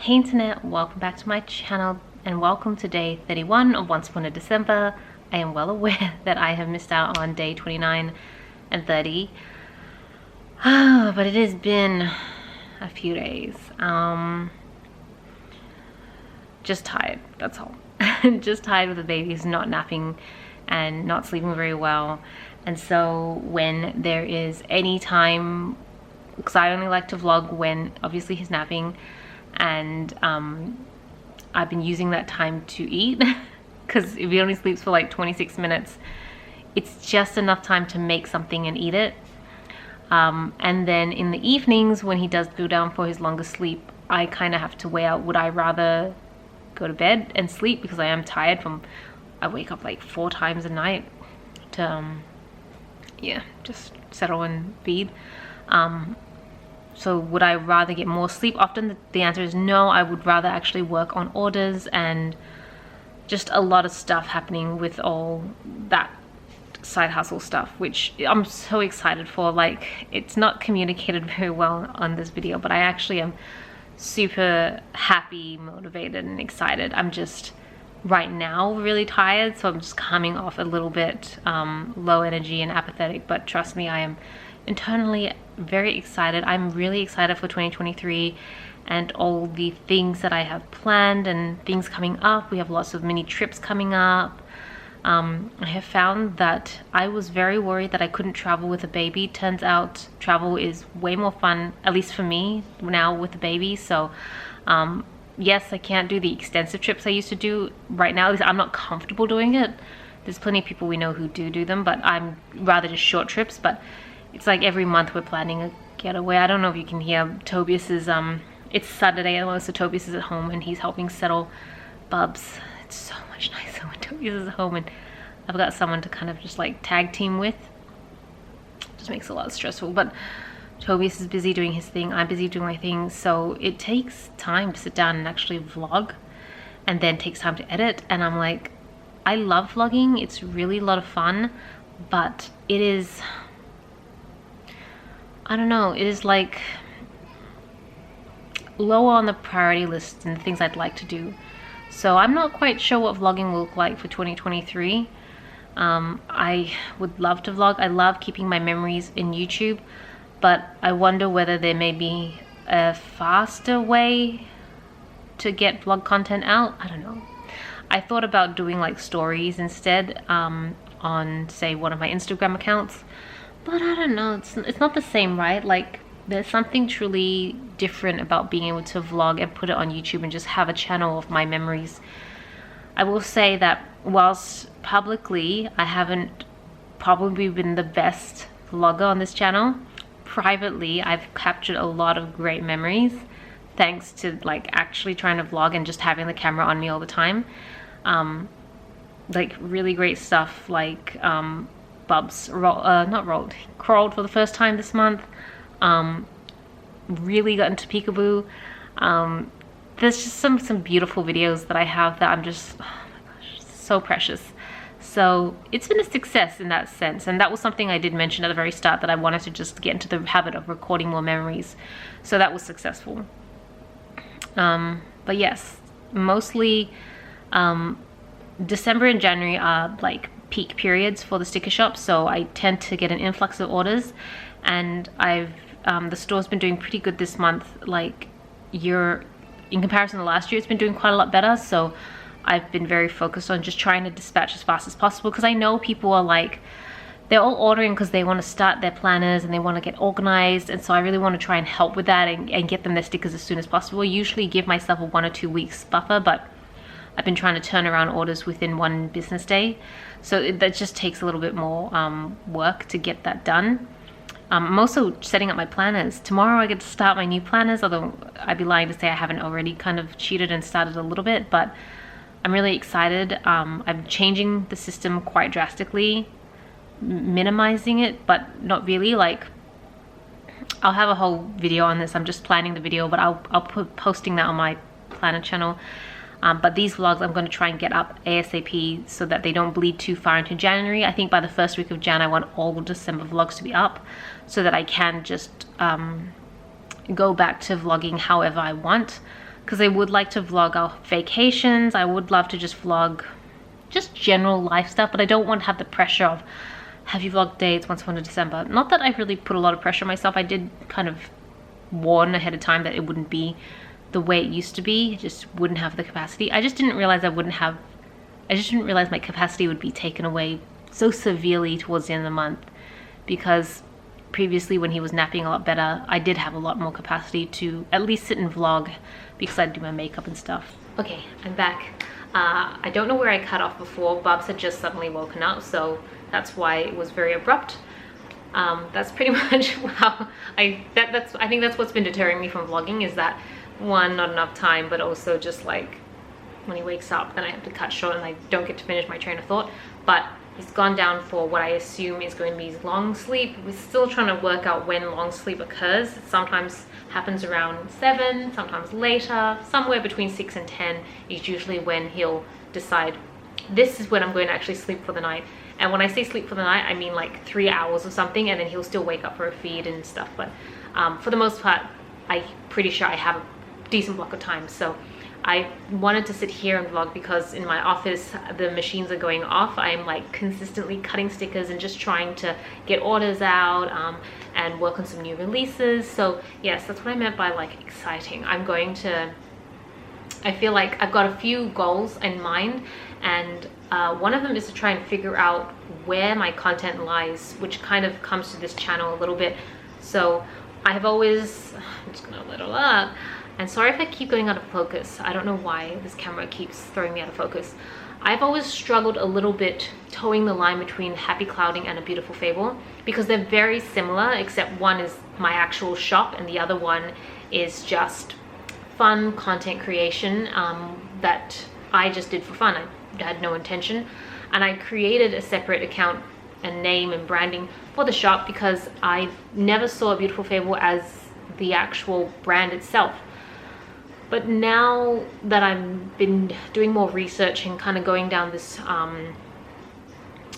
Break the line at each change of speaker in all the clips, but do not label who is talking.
Hey internet, welcome back to my channel and welcome to day 31 of Once Upon a December. I am well aware that I have missed out on day 29 and 30. But it has been a few days. Just tired, that's all. Just tired with the babies not napping and not sleeping very well. And so when there is any time, because I only like to vlog when obviously he's napping, and I've been using that time to eat because if he only sleeps for like 26 minutes, it's just enough time to make something and eat it. And then in the evenings when he does go down for his longer sleep, I kind of have to weigh out, would I rather go to bed and sleep because I am tired from, I wake up like 4 times a night to yeah, just settle and feed. So would I rather get more sleep? Often the answer is no. I would rather actually work on orders and just a lot of stuff happening with all that side hustle stuff, which I'm so excited for. Like, it's not communicated very well on this video, but I actually am super happy, motivated, and excited. I'm just right now really tired, so I'm just coming off a little bit low energy and apathetic, but trust me, I am internally very excited. I'm really excited for 2023 and all the things that I have planned and things coming up. We have lots of mini trips coming up. I have found that I was very worried that I couldn't travel with a baby. Turns out travel is way more fun, at least for me now with the baby. So yes, I can't do the extensive trips I used to do right now. At least I'm not comfortable doing it. There's plenty of people we know who do them, but I'm rather just short trips. But it's like every month we're planning a getaway. I don't know if you can hear Tobias's, it's Saturday and so Tobias is at home and he's helping settle Bubs. It's so much nicer when Tobias is at home and I've got someone to kind of just like tag team with. Just makes it a lot stressful, but Tobias is busy doing his thing, I'm busy doing my thing, so it takes time to sit down and actually vlog, and then takes time to edit. And I'm like, I love vlogging, it's really a lot of fun, but it is, I don't know, it is like lower on the priority list than the things I'd like to do. So I'm not quite sure what vlogging will look like for 2023. I would love to vlog. I love keeping my memories in YouTube, but I wonder whether there may be a faster way to get vlog content out. I don't know. I thought about doing like stories instead on, say, one of my Instagram accounts. But I don't know, it's not the same, right? Like, there's something truly different about being able to vlog and put it on YouTube and just have a channel of my memories. I will say that whilst publicly I haven't probably been the best vlogger on this channel, privately I've captured a lot of great memories thanks to like actually trying to vlog and just having the camera on me all the time. Like really great stuff, like Bubs crawled for the first time this month. Really got into peekaboo. There's just some beautiful videos that I have that I'm just, oh my gosh, so precious. So it's been a success in that sense, and that was something I did mention at the very start, that I wanted to just get into the habit of recording more memories. So that was successful. But yes, mostly December and January are like peak periods for the sticker shop, so I tend to get an influx of orders, and the store's been doing pretty good this month. Like, in comparison to last year, it's been doing quite a lot better, so I've been very focused on just trying to dispatch as fast as possible, because I know people are like, they're all ordering because they want to start their planners and they want to get organized, and so I really want to try and help with that and get them their stickers as soon as possible. I usually give myself a 1 or 2 weeks buffer, but I've been trying to turn around orders within 1 business day, so that just takes a little bit more work to get that done. I'm also setting up my planners. Tomorrow I get to start my new planners, although I'd be lying to say I haven't already kind of cheated and started a little bit, but I'm really excited. I'm changing the system quite drastically, minimizing it, but not really. Like, I'll have a whole video on this. I'm just planning the video, but I'll put posting that on my planner channel. But these vlogs I'm going to try and get up ASAP so that they don't bleed too far into January. I think by the first week of Jan I want all of December vlogs to be up so that I can just go back to vlogging however I want. because I would like to vlog our vacations. I would love to just vlog just general life stuff, but I don't want to have the pressure of, have you vlogged dates once upon a December? Not that I really put a lot of pressure on myself. I did kind of warn ahead of time that it wouldn't be the way it used to be. I just wouldn't have the capacity. I just didn't realize my capacity would be taken away so severely towards the end of the month, because previously when he was napping a lot better, I did have a lot more capacity to at least sit and vlog because I'd do my makeup and stuff. Okay, I'm back. I don't know where I cut off before. Bubs had just suddenly woken up, so that's why it was very abrupt. That's pretty much how I think that's what's been deterring me from vlogging, is that one, not enough time, but also just like when he wakes up, then I have to cut short and I don't get to finish my train of thought. But he's gone down for what I assume is going to be his long sleep. We're still trying to work out when long sleep occurs. It sometimes happens around 7, sometimes later. Somewhere between 6 and 10 is usually when he'll decide, this is when I'm going to actually sleep for the night. And when I say sleep for the night, I mean like 3 hours or something, and then he'll still wake up for a feed and stuff. But for the most part, I'm pretty sure I have a decent block of time. So I wanted to sit here and vlog because in my office the machines are going off. I'm like consistently cutting stickers and just trying to get orders out and work on some new releases. So yes, that's what I meant by like exciting. I feel like I've got a few goals in mind, and one of them is to try and figure out where my content lies, which kind of comes to this channel a little bit. So I'm just gonna let it up. And sorry if I keep going out of focus. I don't know why this camera keeps throwing me out of focus. I've always struggled a little bit towing the line between Happy Clouding and A Beautiful Fable, because they're very similar, except one is my actual shop and the other one is just fun content creation that I just did for fun. I had no intention. And I created a separate account and name and branding for the shop because I never saw A Beautiful Fable as the actual brand itself. But now that I've been doing more research and kind of going down this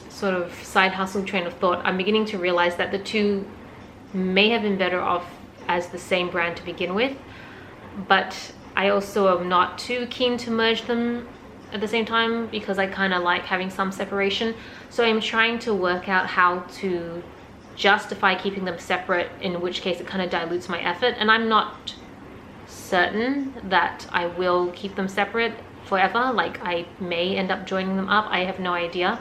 sort of side hustle train of thought, I'm beginning to realize that the two may have been better off as the same brand to begin with. But I also am not too keen to merge them at the same time because I kind of like having some separation. So I'm trying to work out how to justify keeping them separate, in which case it kind of dilutes my effort. And I'm not certain that I will keep them separate forever. Like I may end up joining them up. I have no idea.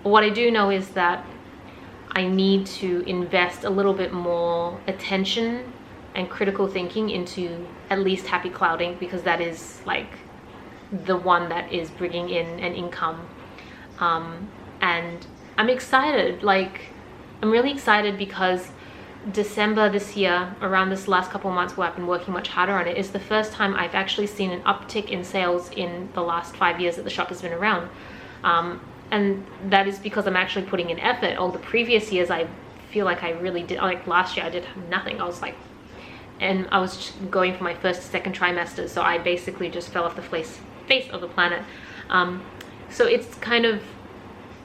But what I do know is that I need to invest a little bit more attention and critical thinking into at least Happy Clouding, because that is like the one that is bringing in an income. And I'm excited. Like I'm really excited because December this year, around this last couple of months where I've been working much harder on it, is the first time I've actually seen an uptick in sales in the last 5 years that the shop has been around. And that is because I'm actually putting in effort. All the previous years I feel like I really did, like last year I did nothing. I was just going for my first, second trimester, so I basically just fell off the face of the planet. So it's kind of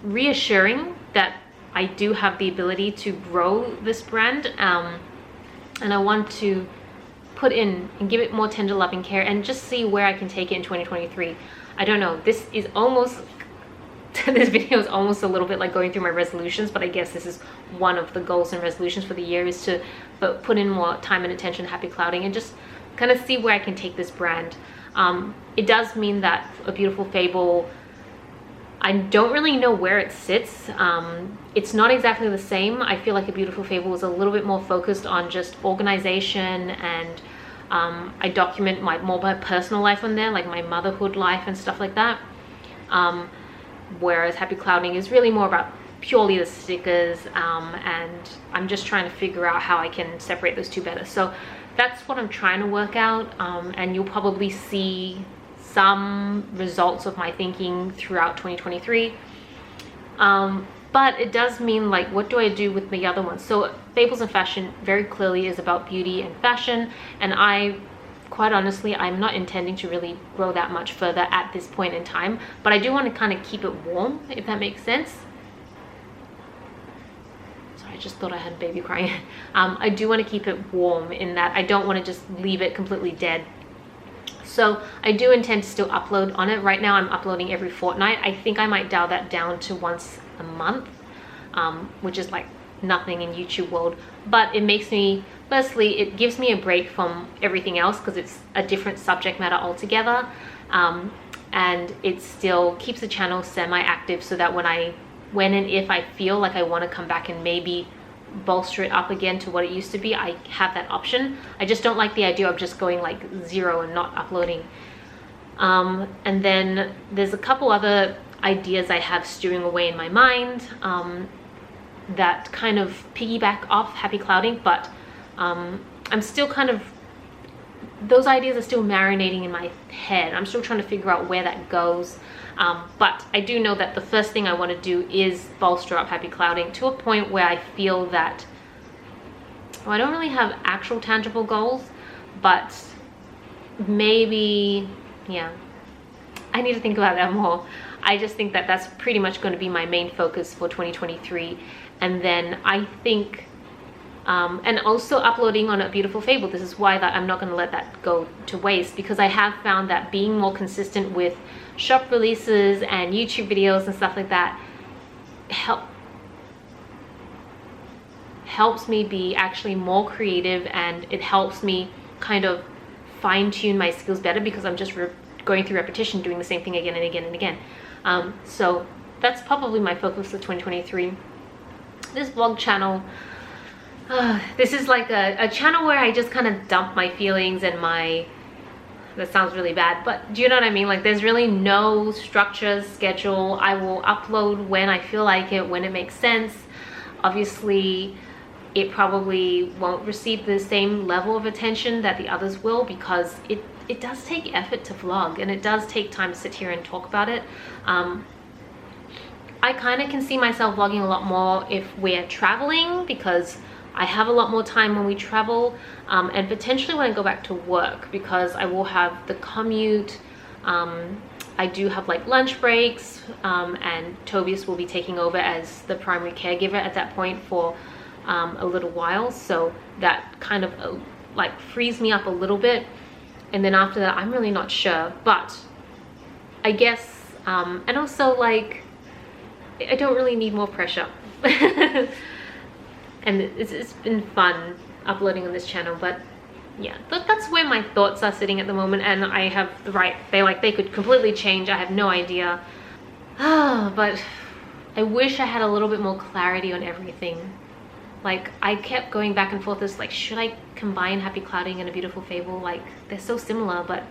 reassuring that I do have the ability to grow this brand, and I want to put in and give it more tender loving care and just see where I can take it in 2023. I don't know, this video is almost a little bit like going through my resolutions, but I guess this is one of the goals and resolutions for the year, is to put in more time and attention to Happy Clouding and just kind of see where I can take this brand. It does mean that A Beautiful Fable, I don't really know where it sits. It's not exactly the same. I feel like A Beautiful Fable is a little bit more focused on just organization, and I document more my personal life on there, like my motherhood life and stuff like that. Whereas Happy Clouding is really more about purely the stickers, and I'm just trying to figure out how I can separate those two better. So that's what I'm trying to work out, and you'll probably see some results of my thinking throughout 2023. But it does mean, like, what do I do with the other ones? So Fables and Fashion very clearly is about beauty and fashion, and quite honestly, I'm not intending to really grow that much further at this point in time, but I do want to kind of keep it warm, if that makes sense. Sorry, I just thought I had a baby crying. I do want to keep it warm in that I don't want to just leave it completely dead. So I do intend to still upload on it. Right now I'm uploading every fortnight. I think I might dial that down to once a month, which is like nothing in YouTube world. But it makes me, firstly, it gives me a break from everything else because it's a different subject matter altogether. And it still keeps the channel semi-active so that when and if I feel like I want to come back and maybe bolster it up again to what it used to be, I have that option. I just don't like the idea of just going like zero and not uploading. And then there's a couple other ideas I have stewing away in my mind that kind of piggyback off happy clouding, but I'm still kind of, those ideas are still marinating in my head. I'm still trying to figure out where that goes. But I do know that the first thing I want to do is bolster up happy clouding to a point where I feel that, well, I don't really have actual tangible goals, but maybe, yeah, I need to think about that more. I just think that that's pretty much going to be my main focus for 2023. And then I think, and also uploading on A Beautiful Fable. This is why that I'm not going to let that go to waste, because I have found that being more consistent with shop releases and YouTube videos and stuff like that helps me be actually more creative, and it helps me kind of fine-tune my skills better because I'm just going through repetition, doing the same thing again and again and again. So that's probably my focus for 2023. This vlog channel, this is like a channel where I just kind of dump my feelings and that sounds really bad, but do you know what I mean? Like, there's really no structure, schedule. I will upload when I feel like it, when it makes sense. Obviously, it probably won't receive the same level of attention that the others will, because it does take effort to vlog, and it does take time to sit here and talk about it. I kind of can see myself vlogging a lot more if we're traveling, because I have a lot more time when we travel, and potentially when I go back to work, because I will have the commute. I do have like lunch breaks, and Tobias will be taking over as the primary caregiver at that point for a little while, so that kind of like frees me up a little bit. And then after that, I'm really not sure, but I guess, and also like, I don't really need more pressure. And it's been fun uploading on this channel, but yeah, that's where my thoughts are sitting at the moment. And I have the right, they could completely change. I have no idea. But I wish I had a little bit more clarity on everything. Like, I kept going back and forth as like, should I combine Happy Clouding and A Beautiful Fable? Like, they're so similar, but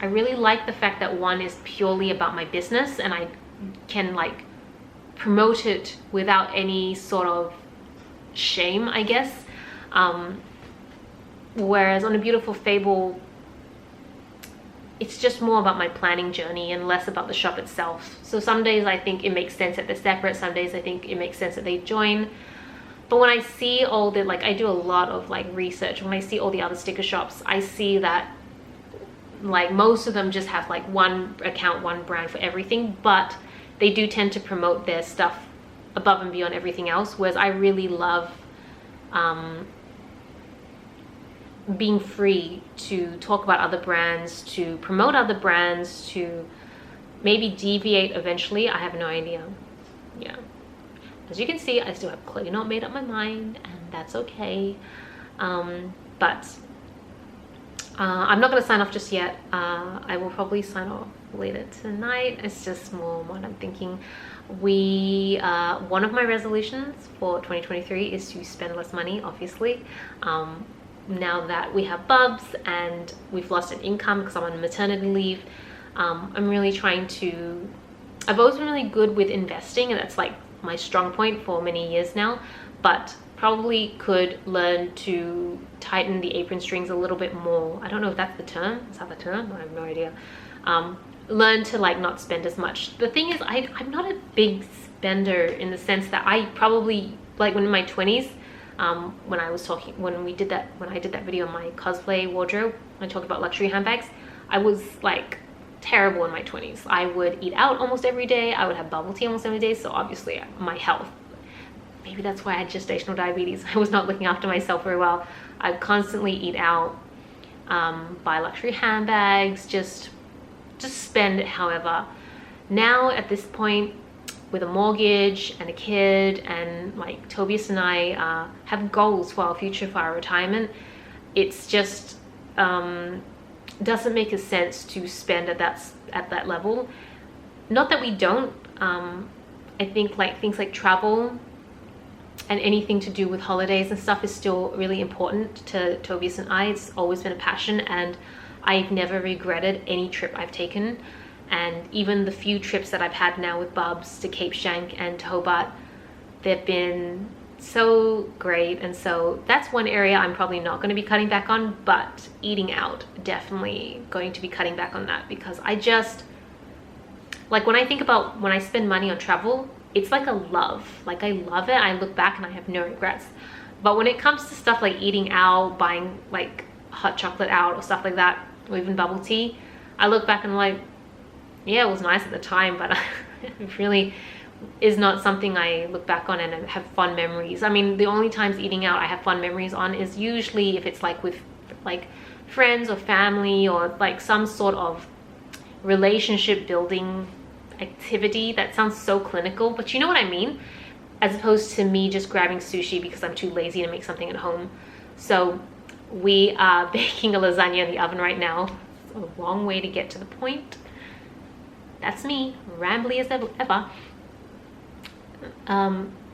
I really like the fact that one is purely about my business and I can like promote it without any sort of shame, I guess. Whereas on A Beautiful Fable, it's just more about my planning journey and less about the shop itself. So some days I think it makes sense that they're separate, some days I think it makes sense that they join. But when I see all the, like, I do a lot of like research, when I see all the other sticker shops, I see that like most of them just have like one account, one brand for everything, but they do tend to promote their stuff above and beyond everything else. Whereas I really love being free to talk about other brands, to promote other brands, to maybe deviate eventually. I have no idea. Yeah. As you can see, I still have clearly not made up my mind, and that's okay. But I'm not going to sign off just yet. I will probably sign off later tonight. It's just more what I'm thinking. One of my resolutions for 2023 is to spend less money, obviously. Now that we have Bubs and we've lost an income because I'm on maternity leave, I'm really trying to, I've always been really good with investing, and that's like my strong point for many years now, but probably could learn to tighten the apron strings a little bit more. I don't know if that's the term. Is that the term? I have no idea. Learn to like not spend as much. The thing is, I'm not a big spender in the sense that I probably, like when in my 20s, when I did that video on my cosplay wardrobe, I talked about luxury handbags, I was like terrible in my 20s. I would eat out almost every day. I would have bubble tea almost every day. So obviously my health, maybe that's why I had gestational diabetes. I was not looking after myself very well. I constantly eat out. buy luxury handbags, just spend however. Now at this point, with a mortgage and a kid, and like Tobias and I have goals for our future, for our retirement, it's just doesn't make a sense to spend at that level. Not that we don't. I think like things like travel and anything to do with holidays and stuff is still really important to Tobias and I. It's always been a passion, and I've never regretted any trip I've taken. And even the few trips that I've had now with Bubs to Cape Schanck and to Hobart, they've been so great. And so that's one area I'm probably not going to be cutting back on, but eating out, definitely going to be cutting back on that, because I just, like, when I think about when I spend money on travel, it's like a love. Like, I love it. I look back and I have no regrets. But when it comes to stuff like eating out, buying like hot chocolate out or stuff like that, or even bubble tea, I look back and I'm like, yeah, it was nice at the time, but it really is not something I look back on and have fond memories. I mean, the only times eating out I have fond memories on is usually if it's like with like friends or family, or like some sort of relationship building activity. That sounds so clinical, but you know what I mean, as opposed to me just grabbing sushi because I'm too lazy to make something at home. So we are baking a lasagna in the oven right now. It's a long way to get to the point. That's me, rambly as ever.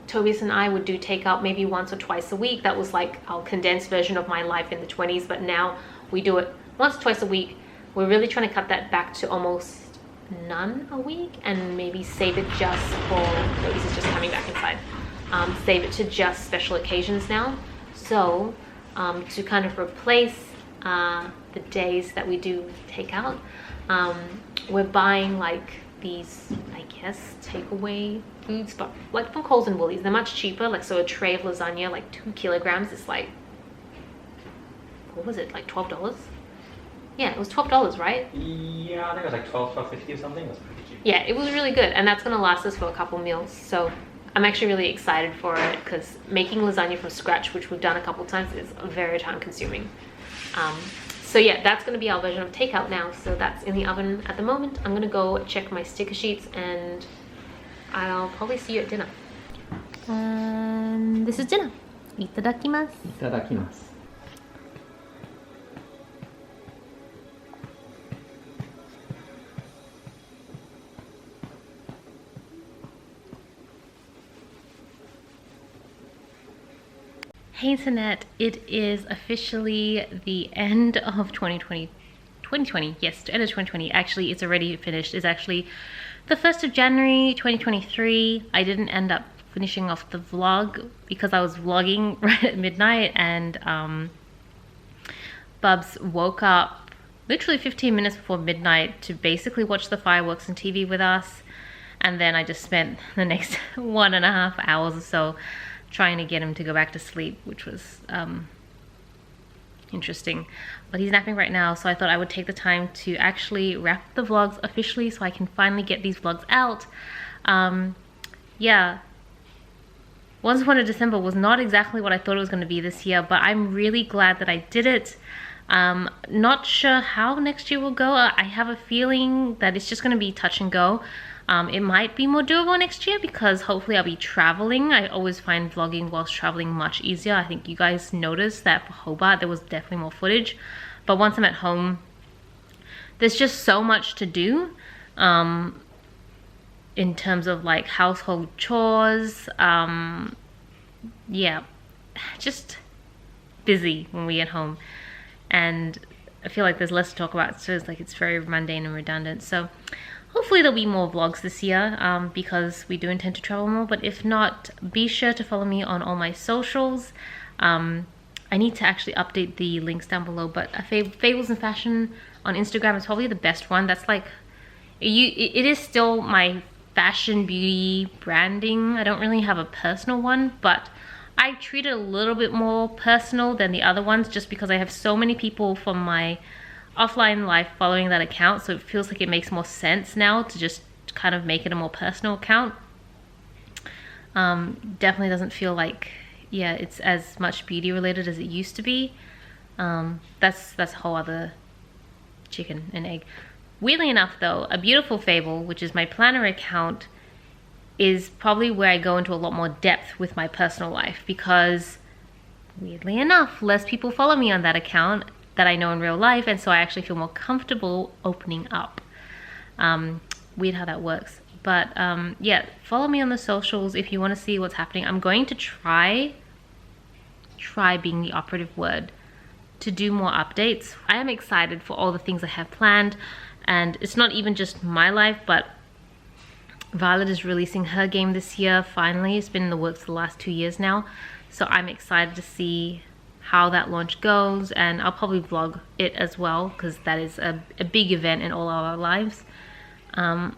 Tobias and I would do takeout maybe once or twice a week. That was like our condensed version of my life in the 20s, but now we do it once or twice a week. We're really trying to cut that back to almost none a week, and maybe save it just for, Tobias is just coming back inside, save it to just special occasions now. So to kind of replace the days that we do takeout, we're buying like these, I guess, takeaway foods, but like from Coles and Woolies. They're much cheaper. Like, so a tray of lasagna, like 2 kilograms, is like, what was it, like $12? Yeah, it was $12, right?
Yeah, I think it was like $12.50 or something. It was pretty cheap.
Yeah, it was really good, and that's gonna last us for a couple meals. So I'm actually really excited for it, because making lasagna from scratch, which we've done a couple times, is very time consuming. So yeah, that's going to be our version of takeout now. So that's in the oven at the moment. I'm going to go check my sticker sheets, and I'll probably see you at dinner. And this is dinner. Itadakimasu.
Itadakimasu.
Hey internet, it is officially the end of 2020. Yes, the end of 2020. Actually, it's already finished. It's actually the 1st of January 2023. I didn't end up finishing off the vlog because I was vlogging right at midnight, and Bubs woke up literally 15 minutes before midnight to basically watch the fireworks on TV with us, and then I just spent the next 1.5 hours or so trying to get him to go back to sleep, which was interesting. But he's napping right now, so I thought I would take the time to actually wrap the vlogs officially so I can finally get these vlogs out. Yeah, Once Upon a December was not exactly what I thought it was going to be this year, but I'm really glad that I did it. Not sure how next year will go. I have a feeling that it's just going to be touch and go. It might be more doable next year because hopefully I'll be traveling. I always find vlogging whilst traveling much easier. I think you guys noticed that for Hobart there was definitely more footage, but once I'm at home there's just so much to do in terms of like household chores. Yeah, just busy when we get home, and I feel like there's less to talk about, so it's like it's very mundane and redundant. So hopefully there'll be more vlogs this year because we do intend to travel more, but if not, be sure to follow me on all my socials. I need to actually update the links down below, but Fables in Fashion on Instagram is probably the best one. That's like, it is still my fashion beauty branding. I don't really have a personal one, but I treat it a little bit more personal than the other ones just because I have so many people from my offline life following that account, so it feels like it makes more sense now to just kind of make it a more personal account. Definitely doesn't feel like, yeah, it's as much beauty related as it used to be. That's a whole other chicken and egg. Weirdly enough though, A Beautiful Fable, which is my planner account, is probably where I go into a lot more depth with my personal life, because weirdly enough, less people follow me on that account that I know in real life, and so I actually feel more comfortable opening up. Weird how that works. But yeah, follow me on the socials if you want to see what's happening. I'm going to try being the operative word, to do more updates. I am excited for all the things I have planned, and it's not even just my life, but Violet is releasing her game this year, finally. It's been in the works for the last 2 years now. So I'm excited to see how that launch goes, and I'll probably vlog it as well, because that is a big event in all our lives. I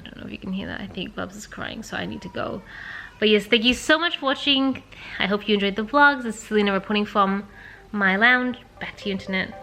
don't know if you can hear that. I think Bubs is crying, so I need to go. But yes, thank you so much for watching. I hope you enjoyed the vlogs. This is Celina reporting from my lounge. Back to you, internet.